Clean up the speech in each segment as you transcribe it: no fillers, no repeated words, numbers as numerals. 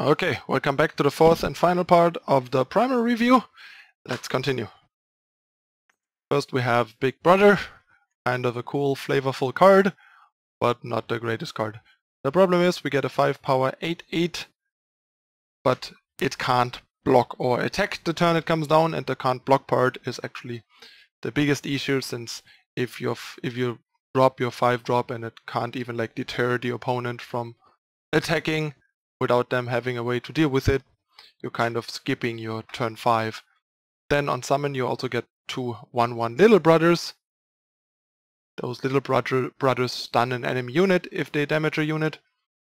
Okay, welcome back to the fourth and final part of the Primal review. Let's continue. First we have Big Brother, kind of a cool, flavorful card, but not the greatest card. The problem is we get a 5 power 8/8, but it can't block or attack the turn it comes down, and the can't block part is actually the biggest issue, since if you drop your 5-drop and it can't even like deter the opponent from attacking without them having a way to deal with it, you're kind of skipping your turn 5. Then on summon you also get 2 1/1 little brothers. Those little brothers stun an enemy unit if they damage a unit,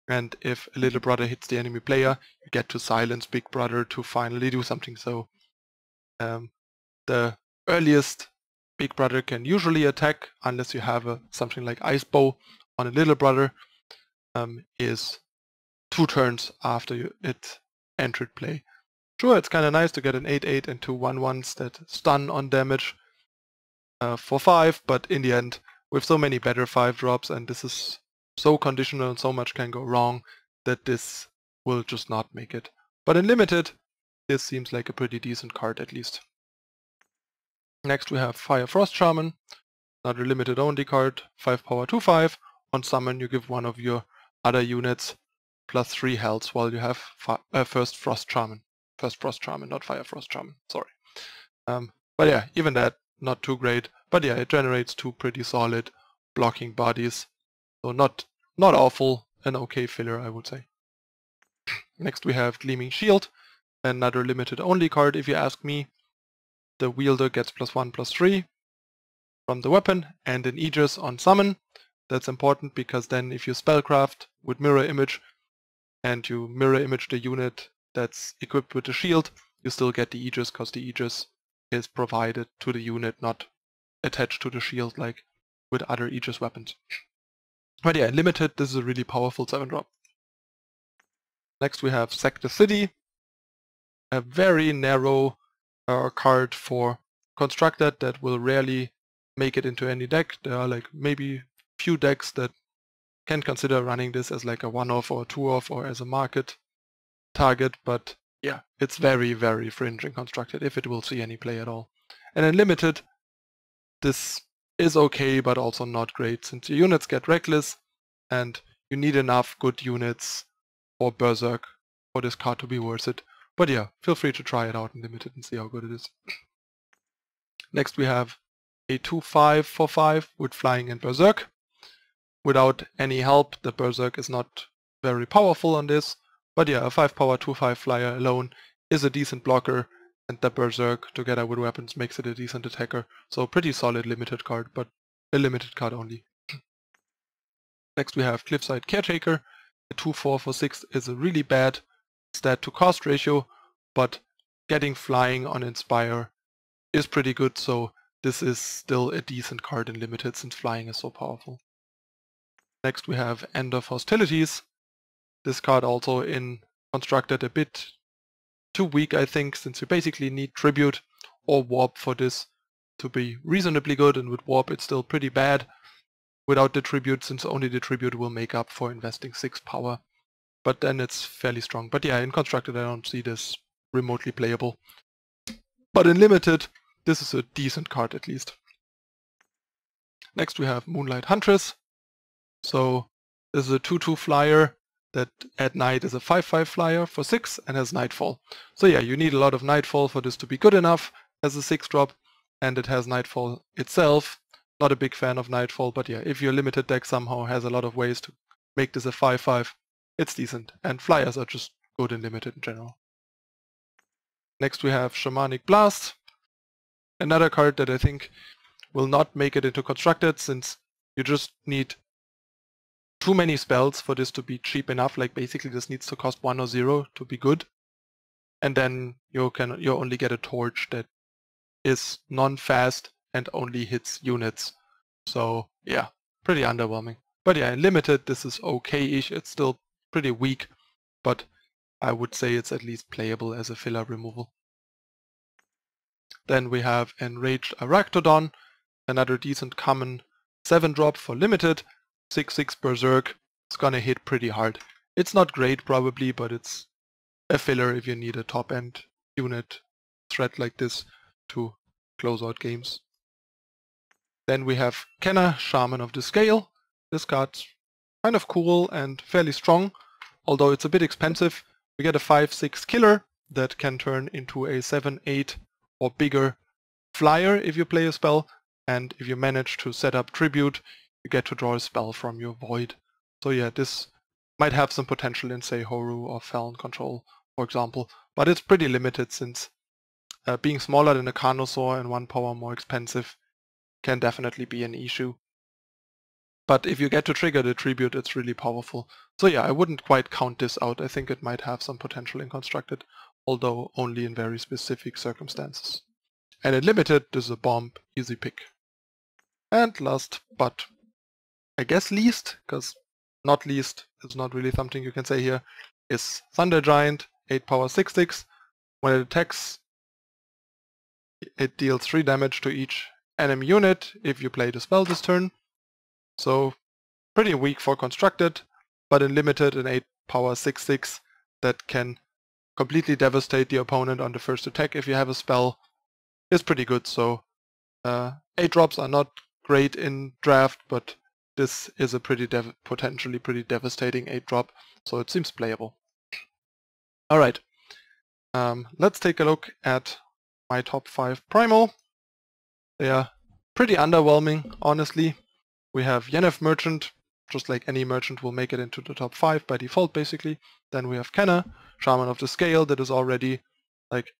and if a little brother hits the enemy player, you get to silence Big Brother to finally do something. So the earliest Big Brother can usually attack, unless you have something like Ice Bow on a little brother, is 2 turns after it entered play. Sure, it's kind of nice to get an 8/8 and 2 1/1s that stun on damage for 5, but in the end, with so many better 5-drops, and this is so conditional and so much can go wrong, that this will just not make it. But in Limited, this seems like a pretty decent card at least. Next we have Fire Frost Shaman, another limited only card, 5 power 2/5. On summon you give one of your other units +3 health while you have First Frost Shaman, not Fire Frost Shaman, sorry. But yeah, even that, not too great, but yeah, it generates 2 pretty solid blocking bodies, so not awful, an okay filler I would say. Next we have Gleaming Shield, another limited only card if you ask me. The wielder gets +1/+3 from the weapon and an Aegis on summon. That's important because then if you spellcraft with Mirror Image and you mirror image the unit that's equipped with the shield, you still get the Aegis, because the Aegis is provided to the unit, not attached to the shield like with other Aegis weapons. But yeah, in Limited, this is a really powerful 7-drop. Next we have Sack the City, a very narrow card for Constructed that will rarely make it into any deck. There are like maybe few decks that can consider running this as like a 1-off or a 2-off or as a market target, but yeah, it's very, very fringe in Constructed, if it will see any play at all. And in Limited, this is okay, but also not great, since your units get reckless, and you need enough good units for Berserk for this card to be worth it. But yeah, feel free to try it out in Limited and see how good it is. Next we have a 2/5 for 5 with Flying and Berserk. Without any help, the Berserk is not very powerful on this, but yeah, a 5 power 2/5 flyer alone is a decent blocker, and the Berserk together with weapons makes it a decent attacker. So pretty solid limited card, but a limited card only. Next we have Cliffside Caretaker. A 2/4 for 6 is a really bad stat to cost ratio, but getting flying on Inspire is pretty good, so this is still a decent card in Limited since flying is so powerful. Next we have End of Hostilities. This card also in Constructed a bit too weak, I think, since you basically need Tribute or Warp for this to be reasonably good, and with Warp it's still pretty bad without the Tribute, since only the Tribute will make up for investing 6 power. But then it's fairly strong. But yeah, in Constructed I don't see this remotely playable. But in Limited, this is a decent card at least. Next we have Moonlight Huntress. So this is a 2/2 flyer that at night is a 5/5 flyer for 6 and has Nightfall. So yeah, you need a lot of Nightfall for this to be good enough as a 6-drop, and it has Nightfall itself. Not a big fan of Nightfall, but yeah, if your Limited deck somehow has a lot of ways to make this a 5/5, it's decent, and flyers are just good in Limited in general. Next we have Shamanic Blast, another card that I think will not make it into Constructed, since you just need too many spells for this to be cheap enough. Like basically this needs to cost 1 or 0 to be good, and then you only get a torch that is non-fast and only hits units. So yeah, pretty underwhelming. But yeah, in Limited this is okay-ish. It's still pretty weak, but I would say it's at least playable as a filler removal. Then we have Enraged Arachnodon, another decent common 7-drop for Limited. 6/6 Berserk. It's gonna hit pretty hard. It's not great probably, but it's a filler if you need a top-end unit threat like this to close out games. Then we have Kenna, Shaman of the Scale. This card's kind of cool and fairly strong, although it's a bit expensive. We get a 5/6 killer that can turn into a 7/8 or bigger flyer if you play a spell, and if you manage to set up Tribute, you get to draw a spell from your Void. So yeah, this might have some potential in, say, Horu or Felon Control, for example, but it's pretty limited since being smaller than a Carnosaur and 1 power more expensive can definitely be an issue. But if you get to trigger the Tribute, it's really powerful. So yeah, I wouldn't quite count this out. I think it might have some potential in Constructed, although only in very specific circumstances. And in Limited, this is a bomb, easy pick. And last, but I guess least, because not least is not really something you can say here, is Thunder Giant, 8 power 6/6. When it attacks, it deals 3 damage to each enemy unit if you play the spell this turn. So pretty weak for Constructed, but in Limited, an 8 power 6/6 that can completely devastate the opponent on the first attack if you have a spell is pretty good. So 8 drops are not great in draft, but this is a potentially pretty devastating 8 drop, so it seems playable. Alright, let's take a look at my top 5 Primal. They are pretty underwhelming, honestly. We have Yennefer Merchant, just like any merchant will make it into the top 5 by default basically. Then we have Kenna, Shaman of the Scale, that is already like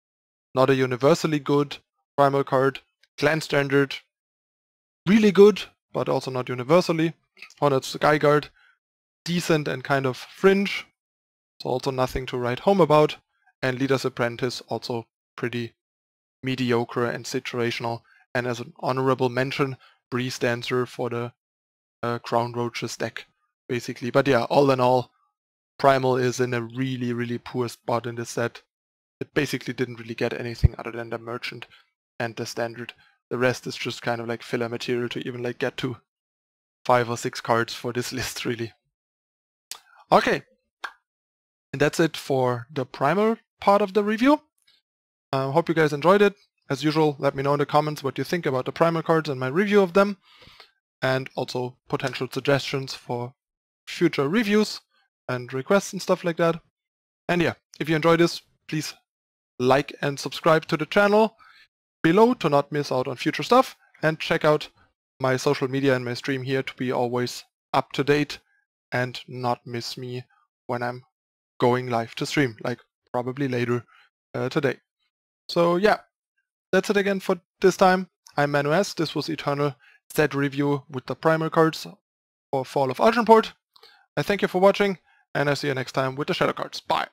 not a universally good Primal card. Clan Standard, really good, but also not universally. Honored Skyguard, decent and kind of fringe, so also nothing to write home about. And Leader's Apprentice, also pretty mediocre and situational. And as an honorable mention, Breeze Dancer for the Crown Roaches deck, basically. But yeah, all in all, Primal is in a really, really poor spot in this set. It basically didn't really get anything other than the Merchant and the Standard. The rest is just kind of like filler material to even like get to 5 or 6 cards for this list, really. Okay, and that's it for the Primal part of the review. I hope you guys enjoyed it. As usual, let me know in the comments what you think about the Primal cards and my review of them, and also potential suggestions for future reviews and requests and stuff like that. And yeah, if you enjoyed this, please like and subscribe to the channel below to not miss out on future stuff, and check out my social media and my stream here to be always up to date and not miss me when I'm going live to stream, like probably later today. So yeah, that's it again for this time. I'm Manu S. This was Eternal set review with the Primal cards for Fall of Argenport. I thank you for watching, and I see you next time with the Shadow cards. Bye!